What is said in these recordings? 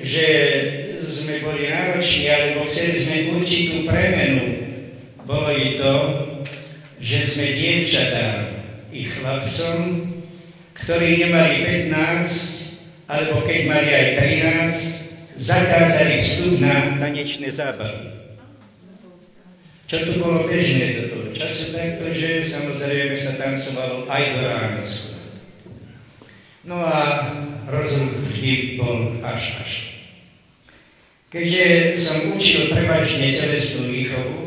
že sme boli nároční, alebo chceli sme určitú premenu. Bolo i to, že sme dievčatám i chlapcom, ktorí nemali 15, alebo keď mali aj 13, zakázali vstup na tanečné zábavy. Čo tu bolo bežné do toho času, pretože samozrejme sa tancovalo aj do rána skôr. No a rozruch vždy bol až. Keďže som učil prevažne telesnú výchovu,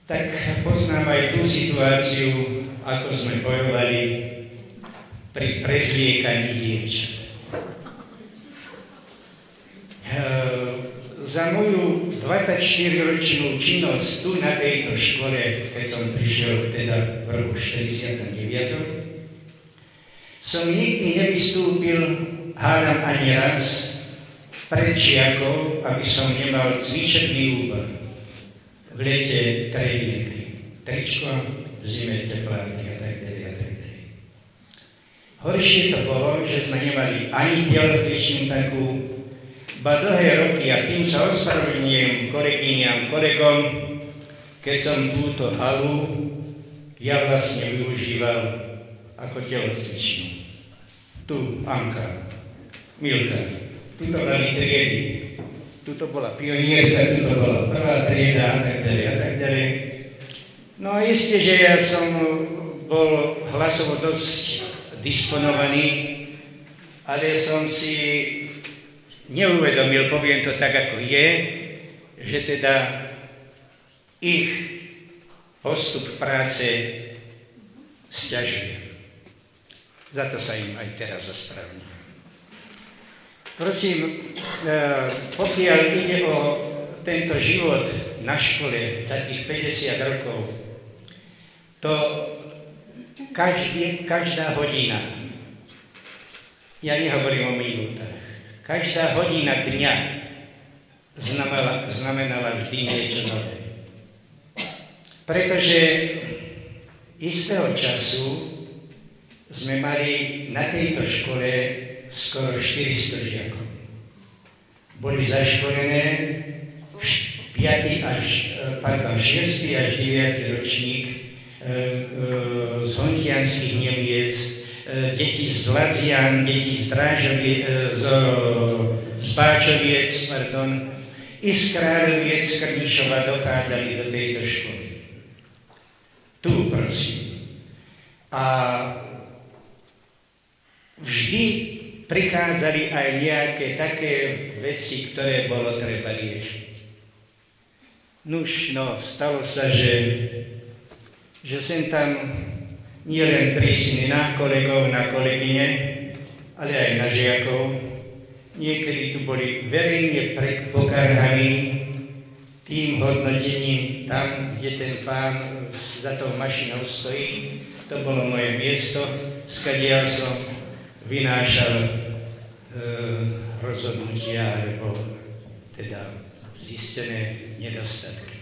tak poznám aj tú situáciu, ako sme bojovali pri prezliekaní dievčat. Za moju 24-ročnú činnosť tu na tejto škole, keď som prišiel teda v roku 49, som nikdy nevystúpil, hádam ani raz, pred žiakov, aby som nemal cvičebný úbor. V lete tréningy, tričko, v zime tepláky a tak ďalej. Horšie to bolo, že sme nemali ani telocvičnú takú, ba dlhé roky, a tým sa ospravedlňujem kolegyniam, kolegom, keď som túto halu ja vlastne využíval ako telocvičnú. Tu Anka, Milka, tuto dali triedy, tuto bola pionierka, tuto bola prvá trieda a tak ďalej. No a isté, že ja som bol hlasovo dosť disponovaný, ale som si neuvedomil, poviem to tak, ako je, že teda ich postup práce sťažuje. Za to sa im aj teraz ospravedlňujem. Prosím, pokiaľ ide o tento život na škole za tých 50 rokov, to každá hodina, ja nehovorím o minútach, každá hodina dňa znamenala vždy niečo nové. Pretože istého času sme mali na tejto škole skoro 400 žiakov. Boli zaškolené 6. až 9. ročník z Hontianských Nemiec, deti z Ladzian, deti z Báčoviec, i z Kráľoviec, z Krnišova dochádzali do tejto školy. Tu, prosím. A vždy prichádzali aj nejaké také veci, ktoré bolo treba riešiť. Nuž, no, stalo sa, že sem tam nielen prísny na kolegov, na kolegyne, ale aj na žiakov. Niekedy tu boli verejne pokarhaní tým hodnotením tam, kde ten pán za tou mašinou stojí. To bolo moje miesto, skadiaľ som vynášal rozhodnutia alebo teda zistené nedostatky.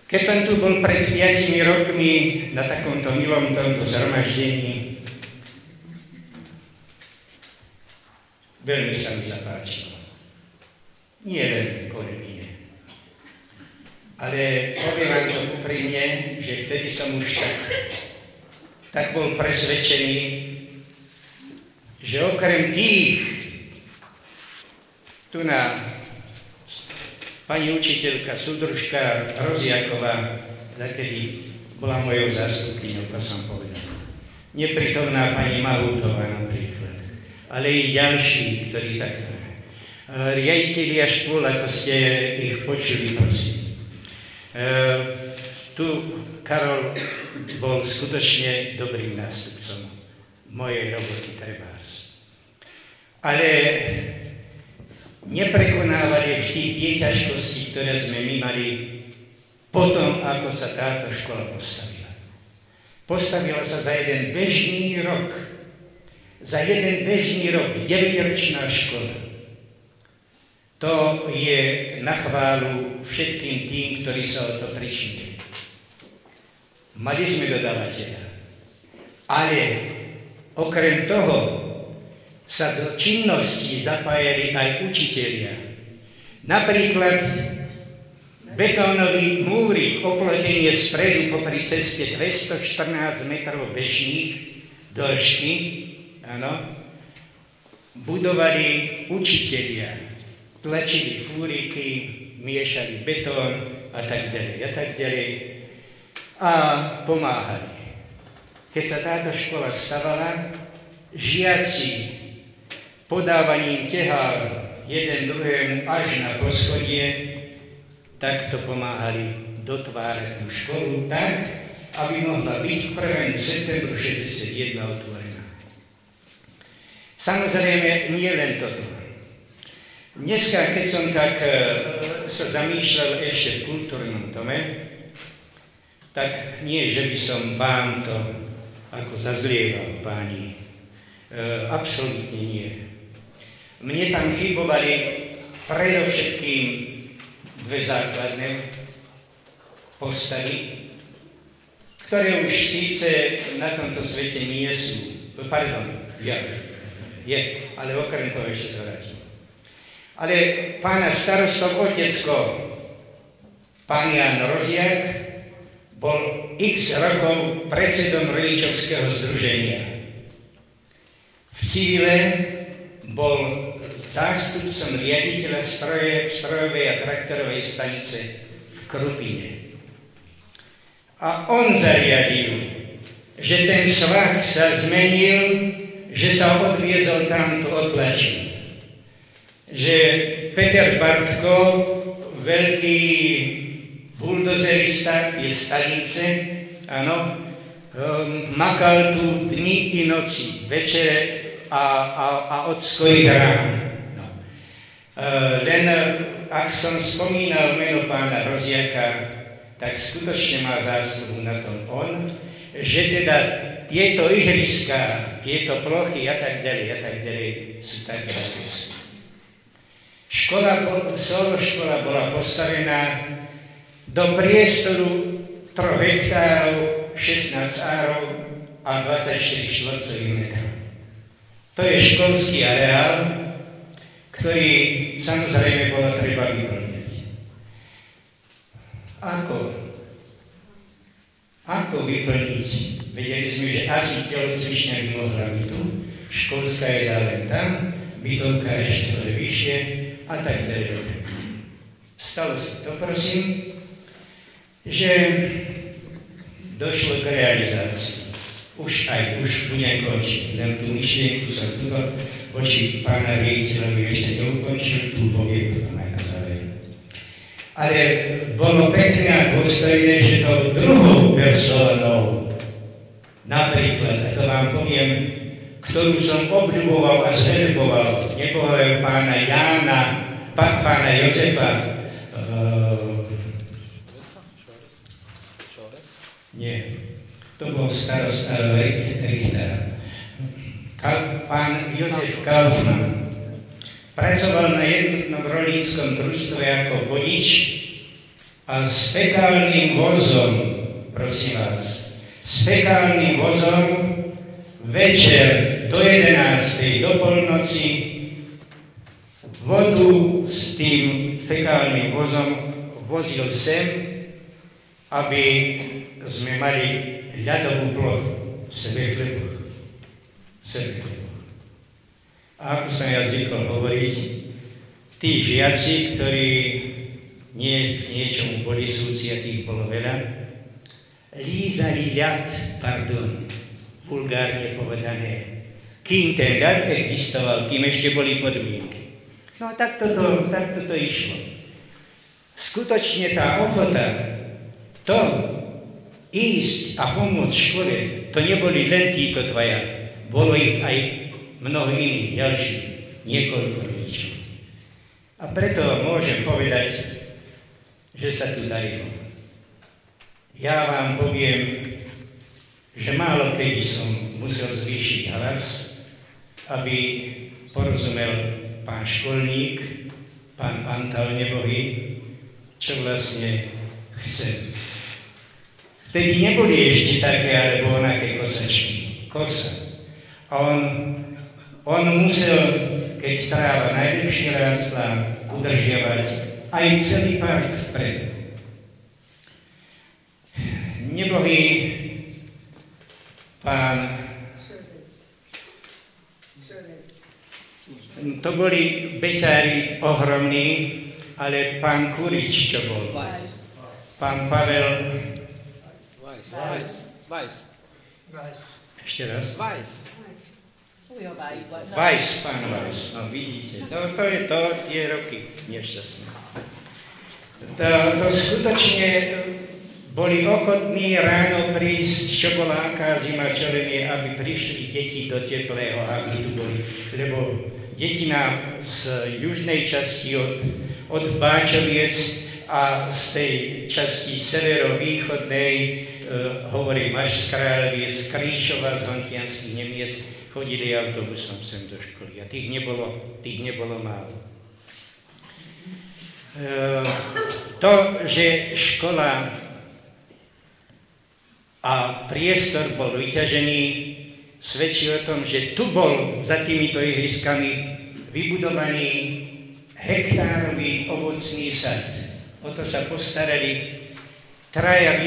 Keď som tu bol pred 5 rokmi na takomto milom tomto zhromaždení, veľmi sa mi zapáčilo. Nie len kolegyne. Ale poviem vám to úprimne, že vtedy som už tak bol presvedčený, že okrem tých, tu na pani učiteľka, súdružka Roziaková, takedy bola mojou zástupkyňou, to som povedal. Neprítomná pani Mahútová napríklad, ale i ďalší, ktorí takto. Riaditelia škôl, ako ste ich počuli, prosím. Tu Karol bol skutočne dobrým nástupcom mojej roboty trebárs. Ale neprekonávali vždy tie ťažkosti, ktoré sme my mali potom, ako sa táto škola postavila. Postavila sa za jeden bežný rok. Za jeden bežný rok, 9-ročná škola. To je na chválu všetkým tým, ktorí sa o to prišli. Mali sme dodávateľa. Ale okrem toho sa do činností zapájali aj učitelia. Napríklad betónový múrik, oplotenie spredu popri ceste 214 metrov bežných dĺžky, áno, budovali učitelia, tlačili fúriky, miešali betón a tak ďalej a pomáhali. Keď sa táto škola stavala, žiaci podávaním tehál jeden druhému až na poschodie takto pomáhali dotvárať tú školu tak, aby mohla byť k 1. septembru 1961 otvorená. Samozrejme, nie len toto. Dneska, keď som tak sa zamýšľal ešte v kultúrnom dome, tak nie, že by som vám to ako zazlieval, páni. Absolútne nie. Mne tam chybovali predovšetkým dve základné postavy, ktoré už síce na tomto svete nie sú. Pardon, je, ale okrem toho ešte zvrátim. Ale pána starostov otecko, pán Ján Roziak, bol x rokov predsedom rodičovského združenia. V civile bol zástupcom riaditeľa strojovej a traktorovej stanice v Krupine. A on zariadil, že ten svah sa zmenil, že sa odviezol tamto otlačiť. Že Peter Bartko, veľký buldozerista, je stanice, áno, makal tu dni i noci, večere a od skorých rán. No. Len ak som spomínal meno pána Roziaka, tak skutočne má zásluhu na tom on, že teda tieto ihriska, tieto plochy a tak ďalej sú také, aké sú. Škola bola postavená do priestoru 3 hektárov, 16 árov a 24 štvorcových metrov. To je školský areál, ktorý samozrejme bolo treba vyplniť. Ako vyplniť? Vedeli sme, že asi telocvičňa by mohla byť tu, školská je len tam, bytovka ešte vyššie a tak ďalej. Stalo sa to, prosím, že došlo k realizácii. Už budem končiť, len tú myšlienku som tuto voči pána riaditeľovi ešte neukončil, tu poviem potom aj na záver. Ale bolo pekné a dôstojné, že to druhou persónou, napríklad, a to vám poviem, ktorú som obľuboval a zveľboval, nebolo pána Jána, pána Jozefa, nie, to bol starosta Richter. Pán Jozef Kaufmann pracoval na jednotnom rolníckom družstve ako vodič a s fekálnym vozom, prosím vás, s fekálnym vozom večer do 11. do polnoci vodu s tým fekálnym vozom vozil sem, aby sme mali ľadovú plochu v sebechlepoch. A ako som ja zvykol hovoriť, tí žiaci, ktorí nie k niečomu boli súci, a tých bolo veľa, lízali ľad, vulgárne povedané, kým ten ľad existoval, kým ešte boli podmienky. No a takto to išlo. Skutočne tá ochota, to ísť a pomôcť škole, to neboli len títo dvaja, bolo ich aj mnoho iných, ďalších, niekoľko rodičov. A preto môžem povedať, že sa tu darilo. Ja vám poviem, že málo kedy som musel zvýšiť hlas, aby porozumel pán školník, pán Antal nebohý, čo vlastne chce. Vtedy neboli ešte také alebo onaké kosačky. Kosa. A On musel, keď tráva najlepšie rástla, udržiavať aj celý park vpred. Nebohý pán, to boli beťári ohromní, ale pán Kurič, čo bol? Pán Pavel... Weiss. Ešte raz? Weiss. Weiss, pán Weiss, no vidíte, to je to, tie roky nešťastné. To skutočne boli ochotní ráno prísť, čo bola aká zima, čo len je, aby prišli deti do teplého, aby tu boli, lebo deti nám z južnej časti od Báčoviec a z tej časti severovýchodnej, hovorím až z Kráľoviec, z Kríšova, z Hontianských Nemiec, chodili autobusom sem do školy a tých nebolo málo. To, že škola a priestor bol vyťažený, svedčí o tom, že tu bol za týmito ihriskami vybudovaný hektárový ovocný sad. O to sa postarali traja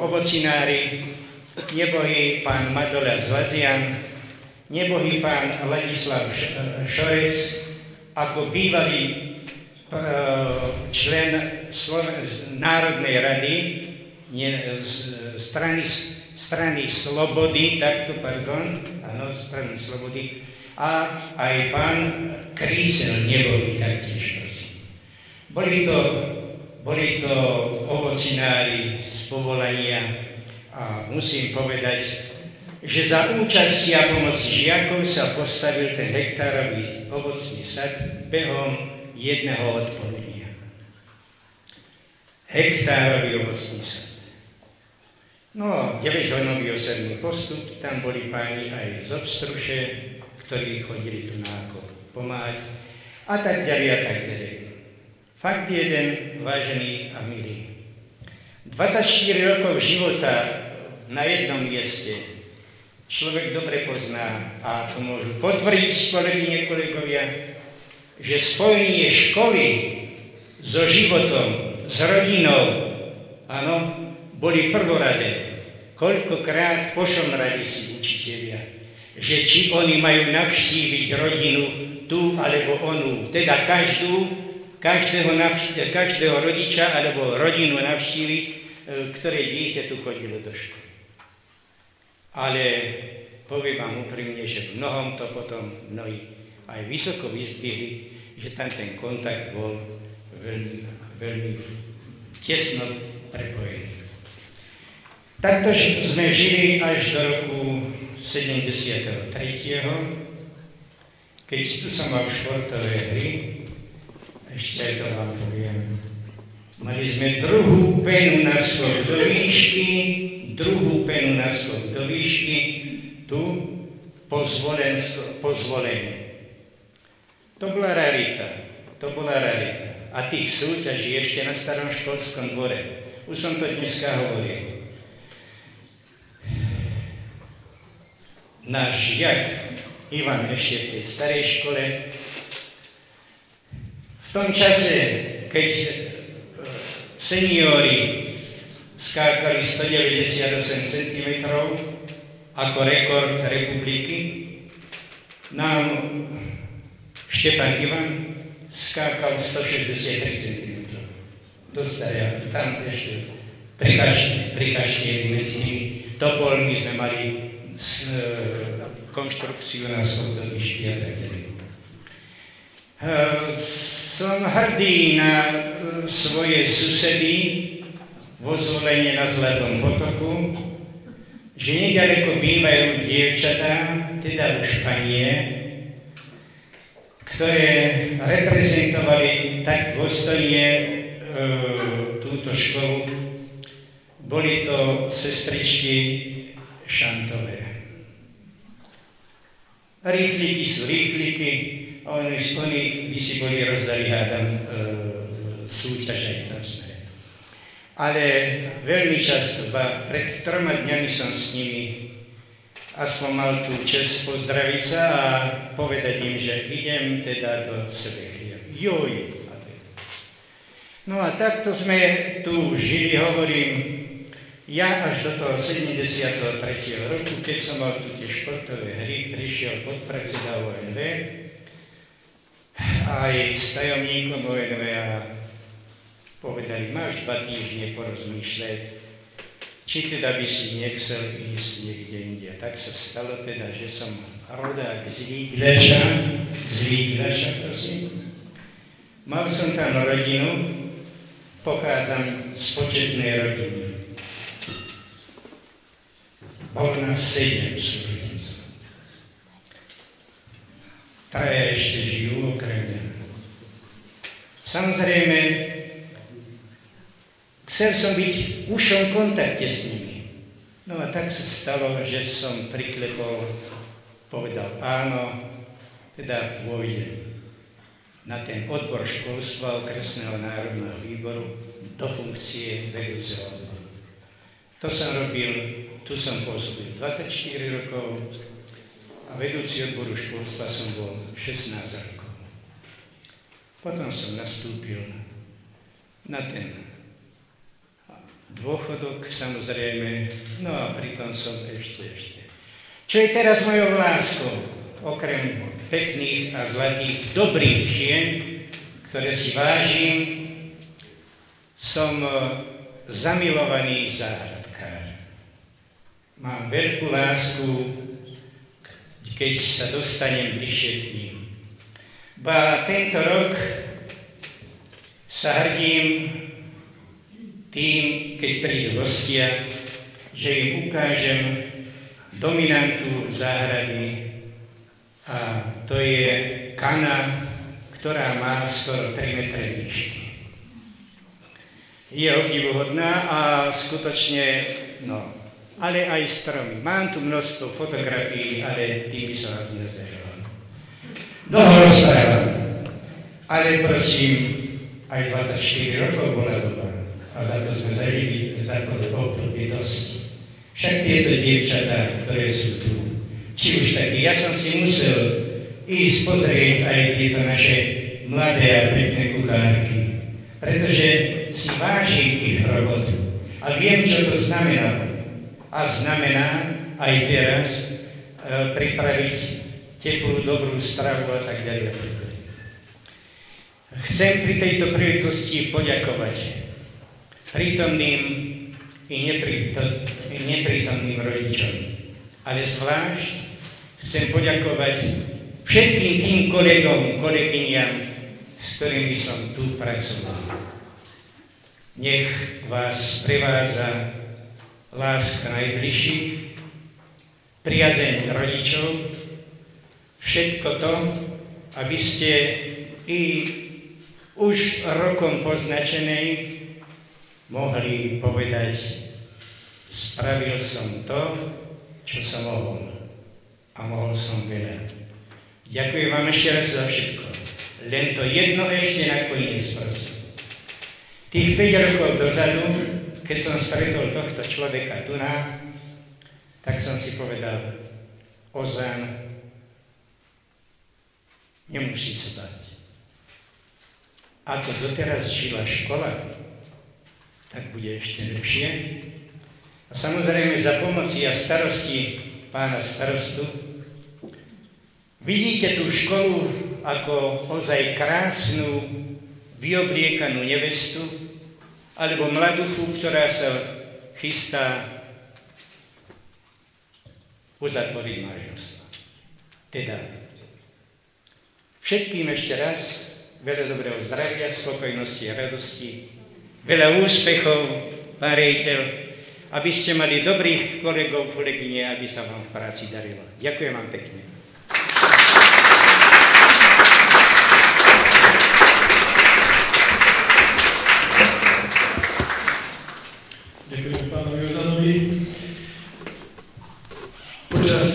ovocinári, nebohý pán Madola z Lazian, nebohý pán Ladislav Šorec, ako bývalý člen Národnej rady, strany Slobody, strany Slobody, a aj pán Krísel nebohý taktiež, prosím. Boli to ovocinári z povolania a musím povedať, že za účasti a pomoci žiakov sa postavil ten hektárový ovocný sad behom jedného odpoludnia. Hektárový ovocný sad. No, 9-hodnový osadný postup, tam boli páni aj z Obstruše, ktorí chodili tu na ako pomáhať, a tak ďalej, a tak ďalej. Fakt jeden, vážený a milý. 24 rokov života na jednom mieste človek dobre pozná, a to môžu potvrdiť kolegyne, kolegovia, že spojenie školy so životom, s rodinou, áno, boli prvoradé. Koľkokrát pošomrali si učitelia, že či oni majú navštíviť rodinu tú alebo onú, teda každého rodiča alebo rodinu navštíviť, ktoré dieťa tu chodilo do školy. Ale poviem vám úprimne, že v mnohom to potom mnohí aj vysoko vyzdvihli, že tam ten kontakt bol veľmi tesno prepojený. Takto sme žili až do roku 73. Keď tu som mal športové hry, ešte aj to vám poviem, mali sme druhú penu na skok do výšky, tu po zvolenie. To bola rarita. A tých súťaží ešte na starom školskom dvore. Už som to dneska hovoril. Náš žiak Ivan ešte v tej starej škole, v tom čase, keď seniori skákali 198 cm ako rekord republiky, nám Štefan Ivan skákal 163 cm. Dostája, tam ešte prikaštieli medzi nimi. Topolmi sme mali konštrukciu na skok do výšky a tak ďalej. Som hrdý na svoje susedy vo Zvolenie na Zlatom potoku, že nedaleko bývajú dievčatá, teda už panie, ktoré reprezentovali tak dôstojne túto školu. Boli to sestričky Šantové. Rýchliky sú rýchliky, a oni by si boli rozdali, hádam, súťaž aj v tom smere. Ale veľmi často, pred 3 dňami som s nimi aspoň mal tú čest pozdraviť sa a povedať im, že idem teda do Sebechlia. Joj! No a takto sme tu žili, hovorím, ja až do toho 73. roku, keď som mal tu tie športové hry, prišiel podpredseda ONV, aj s tajomníkom ONV a povedali, máš 2 týždne porozmýšľať, či teda by si nechcel ísť niekde inde. Tak sa stalo teda, že som rodák z Lígľaša, prosím. Mal som tam rodinu, pochádzam z početnej rodiny. Bolo nás 7 súrodencov. Traja ešte žijú okrem mňa. Samozrejme, chcel som byť v ušom kontakte s nimi. No a tak sa stalo, že som priklepol, povedal áno, teda pôjdem na ten odbor školstva Okresného národného výboru do funkcie vedúceho odboru. To som robil, tu som pôsobil 24 rokov a vedúci odboru školstva som bol 16 rokov. Potom som nastúpil na ten dôchodok, samozrejme, no a pritom som ešte. Čo je teraz mojou láskou, okrem pekných a zlatých, dobrých žien, ktoré si vážim, som zamilovaný záhradkár. Mám veľkú lásku, keď sa dostanem bližšie k ním. Ba tento rok sa hrdím tým, keď prídu hostia, že im ukážem dominantu záhrady a to je kana, ktorá má skoro 3 metre výšky. Je obdivuhodná a skutočne, no, ale aj stromy. Mám tu množstvo fotografií, ale tým by som vás nezdržal. Dlho rozprávam, ale prosím, aj 24 rokov bola doba a za to sme zažili, za to obdobie dosť. Však tieto dievčatá, ktoré sú tu, či už taký, ja som si musel ísť pozrieť aj tieto naše mladé a pekné kuchárky, pretože si vážim ich robotu a viem, čo to znamená. A znamená aj teraz pripraviť teplú, dobrú stravu a tak ďalej. Chcem pri tejto príležitosti poďakovať prítomným i neprítomným rodičom, ale zvlášť chcem poďakovať všetkým tým kolegom, kolegyniam, s ktorými som tu pracoval. Nech vás prevádza láska najbližších, priazeň rodičov, všetko to, aby ste i už rokom poznačenej mohli povedať, spravil som to, čo som mohol. A mohol som veľa. Ďakujem vám ešte raz za všetko. Len to jedno ešte nakoniec, prosím. Tých 5 rokov dozadu, keď som stretol tohto človeka tu na, tak som si povedal, Ozan, nemusí sa báť. Ako doteraz žila škola, tak bude ešte lepšie. A samozrejme za pomoci a starosti pána starostu vidíte tú školu ako ozaj krásnu, vyobliekanú nevestu, alebo mladuchu, ktorá sa chystá uzatvoriť manželstvo. Teda všetkým ešte raz veľa dobrého zdravia, spokojnosti a radosti, veľa úspechov, pán riaditeľ, aby ste mali dobrých kolegov, kolegyne, aby sa vám v práci darilo. Ďakujem vám pekne. Ďakujem pánovi Ozanovi. Počas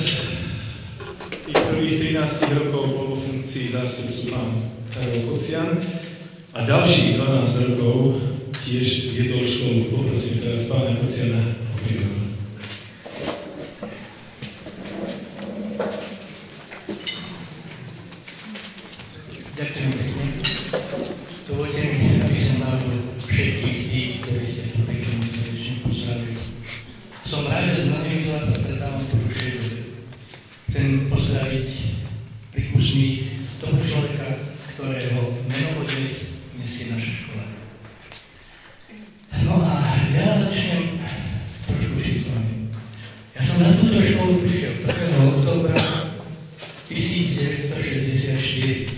tých prvých 13 rokov bol vo funkcii zástupcu pán Karol Kocian a ďalších 12 rokov tiež viedol školu. Poprosím teraz pána Kociana o príhovor. Ďakujem pekne. Dovolte mi, aby som navil všetkých tých, ktorí ste tu prítomní, srdečne pozdravili. Som rád, že s mladými sa stretávam po duše. Chcem pozdraviť príkusných toho človeka, ktorého meno dnes je naša škola. No a ja začnem trošku číslami. Ja som na túto školu prišiel 1. októbra 1964.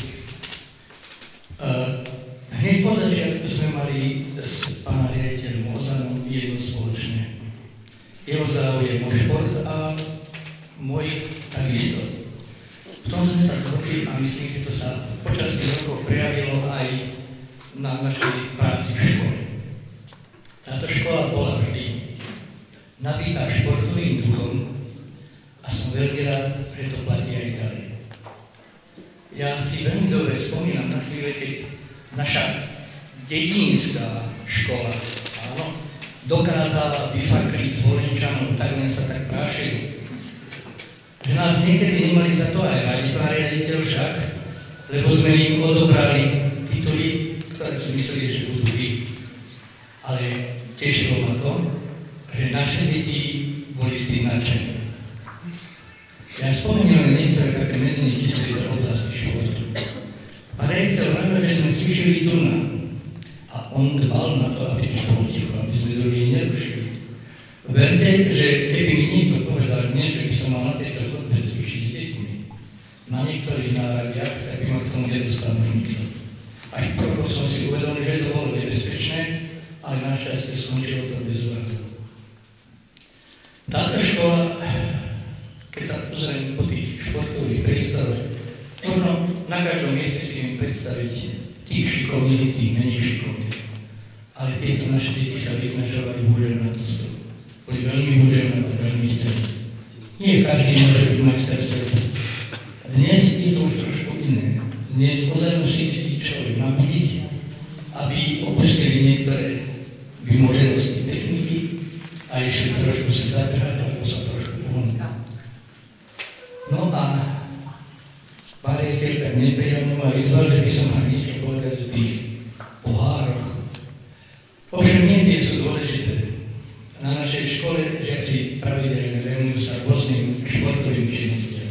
Hneď po začiatku sme mali s pánom riaditeľom Ozanom jedno spoločné. Jeho záujem o šport a môj takisto. V tom sme sa zhodli a myslím, že to sa počas tých rokov prejavilo aj na našej práci v škole. Táto škola bola vždy nabitá športovým duchom a som veľmi rád, že to platí aj ďalej. Ja si veľmi dobre spomínam na chvíle, keď naša dedinská škola, áno, dokázala vyfakliť Zvolenčanov, tak len sa tak prášili. Že nás niekedy nemali za to aj radi, pán riaditeľ však, lebo sme im odobrali tituly, ktoré si mysleli, že budú ich. Ale tešilo ma to, že naše deti boli s tým nadšené. Ja spomeniem niektoré také medzníky z tejto oblasti športu. Pán riaditeľ hovoril, že sme cvičili turná a on dbal na to, aby to bolo ticho, aby sme druhý nerušili. Verte, že keby mi niekto povedal dnes, že by som mal na tejto chodbe cvičiť s deťmi, na niektorých náradiach, tak by ma k tomu nedostal už nikto. Až v krokoch som si uvedomil, že to bolo nebezpečné, ale našťastie skončilo to bez úrazov. Táto škola, keď sa pozriem po tých športových priestoroch, možno na každom mieste si viem predstaviť tých šikovných, tých menej šikovných. Ale tieto naše deti sa vyznačovali húževnatosťou. Boli veľmi húževnaté, veľmi silné. Nie každý môže byť majster sveta. Dnes je to už trošku iné. Dnes ozaj musí deti človek nabudiť, aby opustili niektoré vymoženosti techniky a išli trošku sa zatrhať, alebo sa trošku pohonúť. No a pán riaditeľ tak nepriamo ma vyzval, že by som mal niečo povedať o tých pohároch. Ovšem nie tie sú dôležité. Na našej škole žiaci pravidelne venujú sa rôznym športovým činnostiam.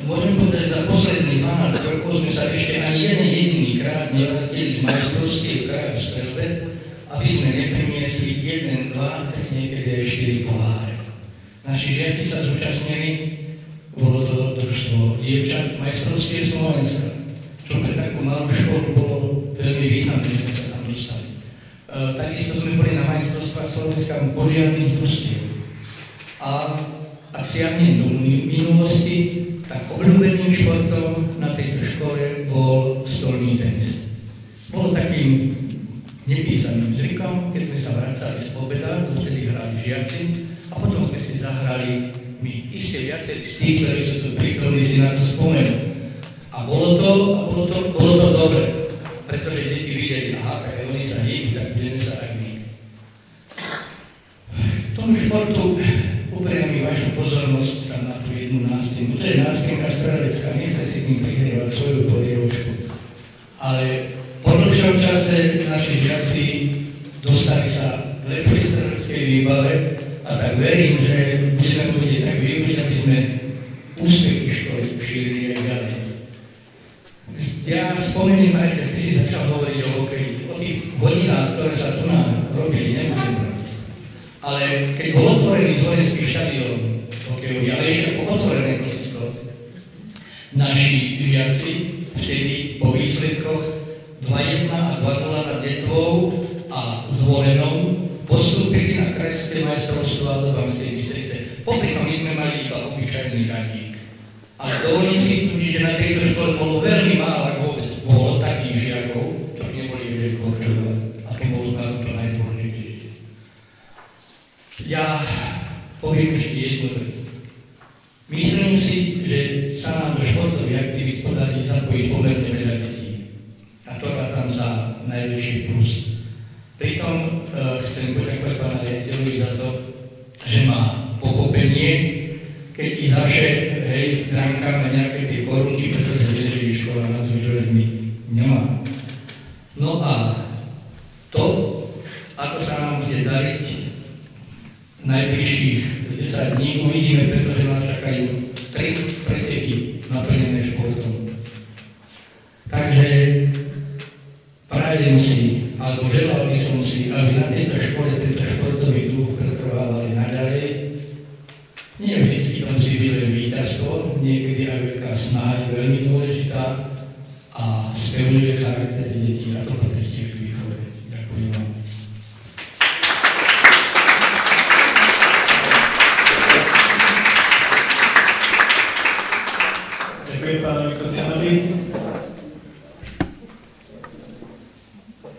Môžem povedať, že za posledných 12 rokov sme sa ešte ani jeden jediný krát nevrátili z majstrovstiev kraja v strelbe, aby sme nepriniesli 1, 2, 3, niekedy aj 4 poháre. Naši žiaci sa zúčastnili, bolo to družstvo dievčat majstrovstiev Slovenska, čo pre takú malú školu bolo veľmi významné, že sme sa tam dostali. Takisto sme boli na majstrovstvách Slovenska požiarných družstiev. A ak siahnem do minulosti, tak obľúbeným športom na tejto škole bol stolný tenis. Bol takým nepísaným zvykom, keď sme sa vracali z obeda, vtedy hrali žiaci a potom sme si zahrali my. Ešte viacej z tých, ktorí sú tu prítomní, si na to spomenú. A bolo to dobre, pretože deti videli, aha, tak aj oni sa hýbu, tak budeme sa aj my. K tomu športu upriamím vašu pozornosť tam na tú jednu nástenku. To je nástenka strelecká, nechce si tým prihrievať svoju polievočku. Ale po dlhšom čase naši žiaci dostali sa k lepšej streleckej výbave a tak verím, že budeme to vidieť tak využiť, aby sme úspechy školy šírili aj ďalej. Ja spomeniem aj, keď ty si začal hovoriť o hokeji, o tých hodinách, ktoré sa tu nám robili, nebudem brať. Ale keď bol otvorený Zvolenský štadión hokejový, ale ešte po otvorené klasisko, naši žiaci vtedy po výsledkoch 2-1 a 2-0 nad Detvou a Zvolenom postúpili na krajské majstrovstvá do Banskej Bystrice. Popritom my sme mali iba obyčajný radník. Ale dovolím si tvrdiť, že na tejto škole bolo veľmi málo, ak vôbec bolo takých žiakov, ktorí neboli vedeli korčovať. A to bolo tam to najdôležitejšie. Ja poviem ešte jednu vec. Myslím si, že sa nám do športových aktivít podarí zapojiť pomerne veľa detí. A to rátam za najväčší plus. Pritom chcem poďakovať pána riaditeľovi za to, že má pochopenie, keď i zaše, hej, preteky naplnené športom. Takže prajem si, alebo želal by som si, aby na tejto škole tento športový duch pretrvával aj naďalej. Nie vždy to musí byť len víťazstvo, niekedy aj veľká snaha je veľmi dôležitá a spevňuje charakter detí a to patrí tiež k výchove. Ďakujem vám. Ďakujem pánovi Kocianovi.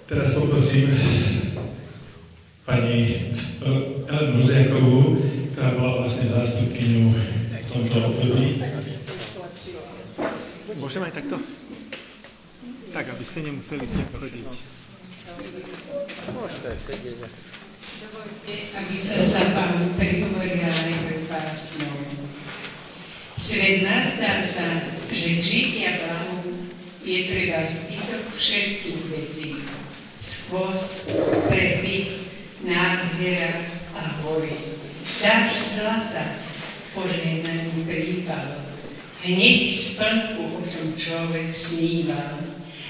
Teraz poprosím pani Elenu Ruziakovú, ktorá bola vlastne zástupkyňou v tomto období. Môžem aj takto? Tak, aby ste nemuseli si chodiť. Môžete aj sedieť. Dovolte, aby som sa vám prihovorila najprv básňou. Svet nazdá sa, že žitia blahu je treba zbytok všetkých vecí. Skôs, prepich, nádhera a hory. Dáš zlata, požehnaný prípal. Hneď v splnku, o čom človek sníval.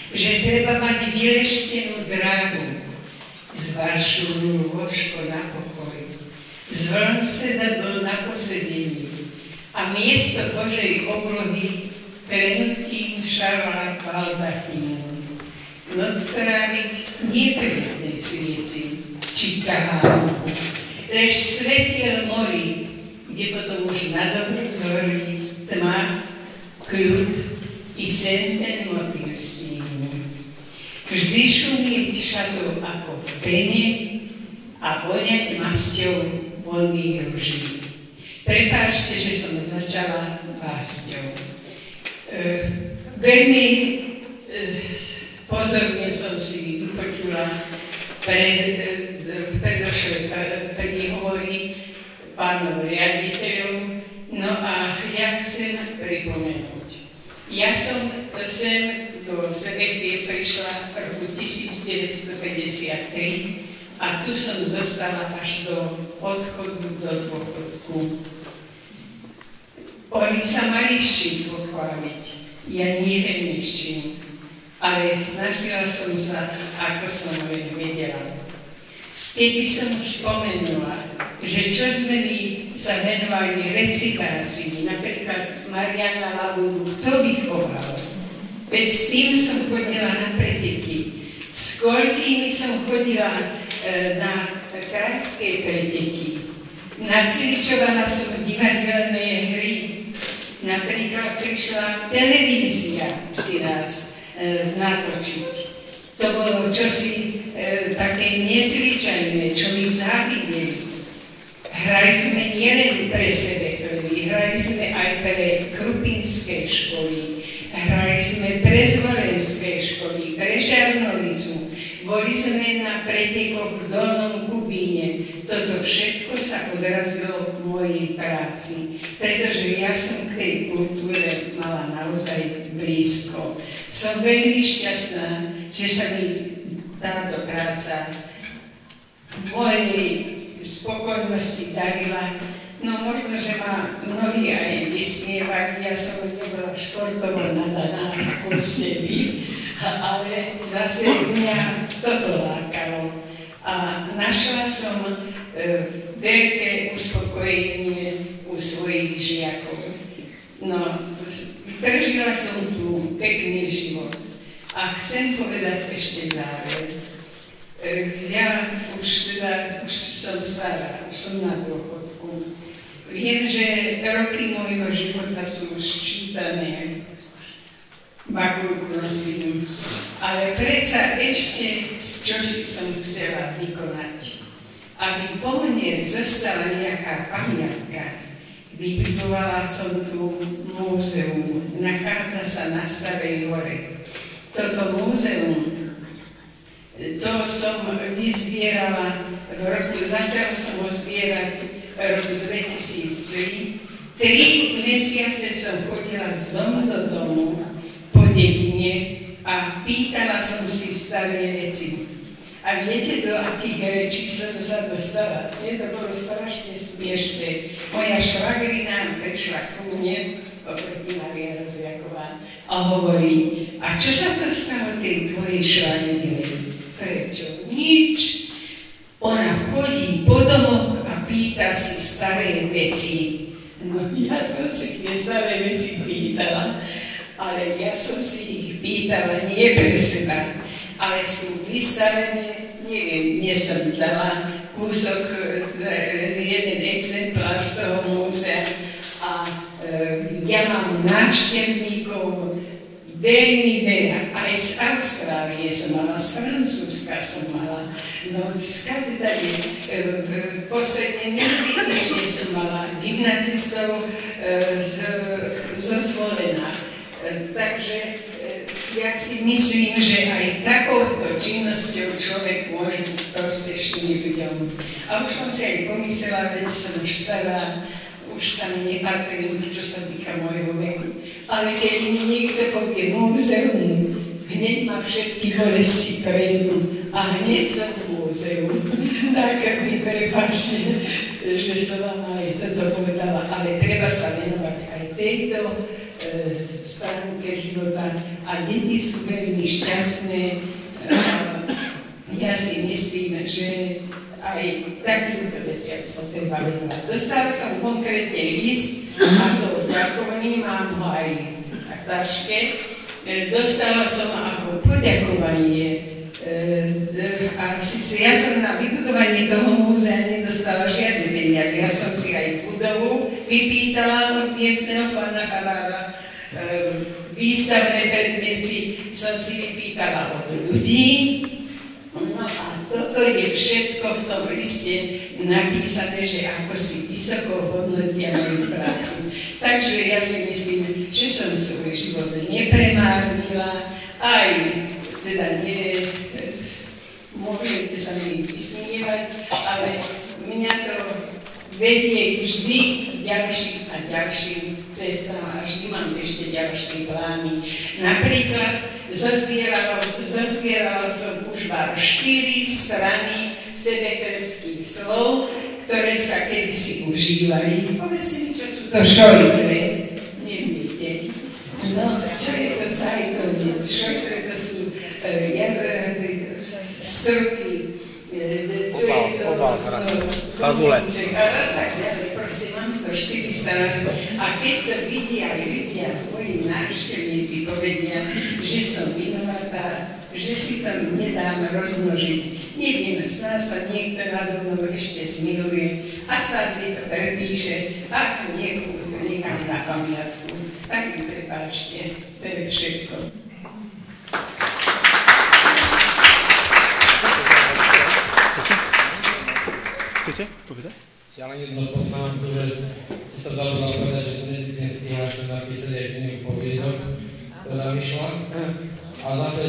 Že treba mať vyleštenú dráhu, zvaršujú ložko na pokoj. Z vln sedadlo na posedení a miesto Božej oblohy klenutím šarvala baldachínu. Noc tráviť nie pri jednej svieci, či kahánku, lež svetiel mori, kde potom už nadobne zhorí tma, kľud i sen ten motýl stínu. Vždy šumieť šatou ako v pene a voňať masťou voľných ruží. Prepáčte, že som začala básňou. Veľmi pozorne som si vypočula predošlé príhovory pánov riaditeľov, no a ja chcem pripomenúť. Ja som sem do Sebektie prišla v roku 1953 a tu som zostala až do odchodu do dôchodku. Oni sa mali s čím pochváliť, ja neviem s čím, ale snažila som sa, ako som len vedela. Keby som spomenula, že čo sme my sa venovali recitácii, napríklad Mariana Labudu, kto vychoval? Veď s tým som chodila na preteky. S koľkými som chodila na krajské preteky. Nacvičovala som divadelné hry. Napríklad prišla televízia si nás natočiť. To bolo čosi také nezvyčajné, čo mi závideli. Hrali sme nielen pre sebe prvý, hrali sme aj pre krupinské školy, hrali sme pre zvolenské školy, pre Žarnovicu, boli sme na pretekoch v Dolnom Kubíne. Toto všetko sa odrazilo v mojej práci, pretože ja som k tej kultúre mala naozaj blízko. Som veľmi šťastná, že sa mi táto práca mojej spokojnosti darila. No možno, že ma mnohí aj vysmievať, ja som nebola športovo nadaná ako ste vy, ale zase mňa toto lákalo. A našla som veľké uspokojenie u svojich žiakov. No, prežila som tu pekný život. A chcem povedať ešte záver. Ja už som stará, už som na dôchodku. Viem, že roky môjho života sú už čítané, bagulku nosím, ale predsa ešte čosi som chcela vykonať. Aby po mne zostala nejaká pamiatka, vybudovala som tu múzeum, nachádza sa na Starej hore. Toto múzeum, to som vyzbierala v roku, začala som ho zbierať v roku 2003. 3 mesiace som chodila z domu do domu po dedine a pýtala som si staré veci. A viete, do akých rečí som sa dostala? Mne to bolo strašne smiešné. Moja švagrina prišla ku mne a hovorí, a čo sa to stalo tej tvojej švagrovej? Prečo? Nič. Ona chodí po domoch a pýta si staré veci. No ja som si tie staré veci pýtala, ale ja som si ich pýtala nie pre seba, ale sú vystavené, neviem, dnes som dala kúsok, jeden exemplár z toho múzea a ja mám návštevníkov veľmi veľa, aj z Austrálie som mala, z Francúzska som mala, no skade tady, v poslednej týždni som mala gymnazistov zo Zvolena. Takže ja si myslím, že aj takouto činnosťou človek môže byť prospešný ľuďom. A už som si aj pomyslela, veď som už stará, už tam nepatrím, čo sa týka môjho veku. Ale keď mi niekto povie múzeum, hneď ma všetky bolesti prejdú a hneď som v múzeu. Tak mi prepáčte, že som vám aj toto povedala, ale treba sa venovať aj tejto stránke života a deti sú veľmi šťastné. Ja si myslím, že aj takýmto veciam som treba venovať. Dostala som konkrétne list, a to ďakovaný, mám ho aj na taške. Dostala som ako poďakovanie. A síce ja som na vybudovanie toho múzea nedostala žiadne peniaze. Ja som si aj budovu vypýtala od miestneho pána Halára. Výstavné predmety som si vypýtala od ľudí. No a toto je všetko v tom liste napísané, že ako si vysoko hodnotia moju prácu. Takže ja si myslím, že som svoj život nepremárnila, aj teda nie, môžete sa mi vysmievať, ale mňa to vedie vždy ďalším a ďalším cestám a vždy mám ešte ďalšie plány. Napríklad zazbierala som už 4 strany sedekrevských slov, ktoré sa kedysi užívali. Povedzte mi, čo sú to šojtre. Neviete. No, čo je to zajtonec? Šojtre to sú strky. Čo je to? Fazule. Tak ďalej, prosím, mám to 4 strany. A keď to vidia moji návštevníci, povedia, že som vinovatá, že si to nedám rozmnožiť. Neviem, snáď sa niekto nado mnou ešte zmiluje a snáď mi to prepíše a niekam na pamiatku. Tak mi prepáčte, to je všetko. Chcete povedať? Ja len jedno poznámku, že to zabudla povedať, že dnes ten stíhač napísali aj knihu poviedok, ktorá vyšla. A zase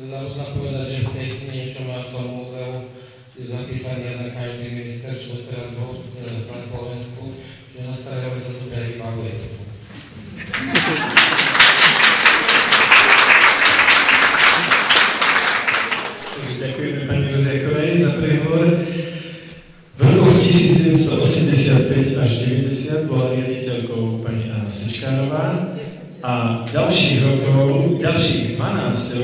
zabudla povedať, že v tej knihe, čo má v tom múzeu, je zapísaný jeden každý minister, čo teraz bol na Slovensku, že na Starého sa tu aj vybavuje. Ďakujeme pani Roziakovej za prehovor. V rokoch 1985 až 90 bola riaditeľkou pani Anna Sečkárová a ďalších 12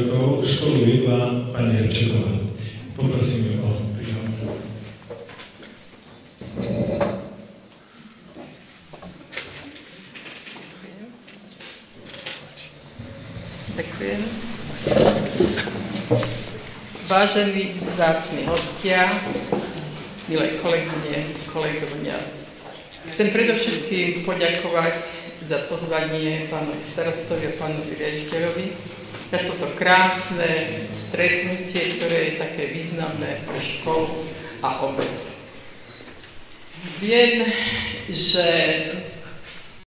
rokov školu viedla pani Repčeková. Poprosím ju o príhovor. Ďakujem. Vážení vzácni hostia, milé kolegyne, kolegovia, chcem predovšetkým poďakovať za pozvanie pánovi starostovi a pánovi riaditeľovi na toto krásne stretnutie, ktoré je také významné pre školu a obec. Viem, že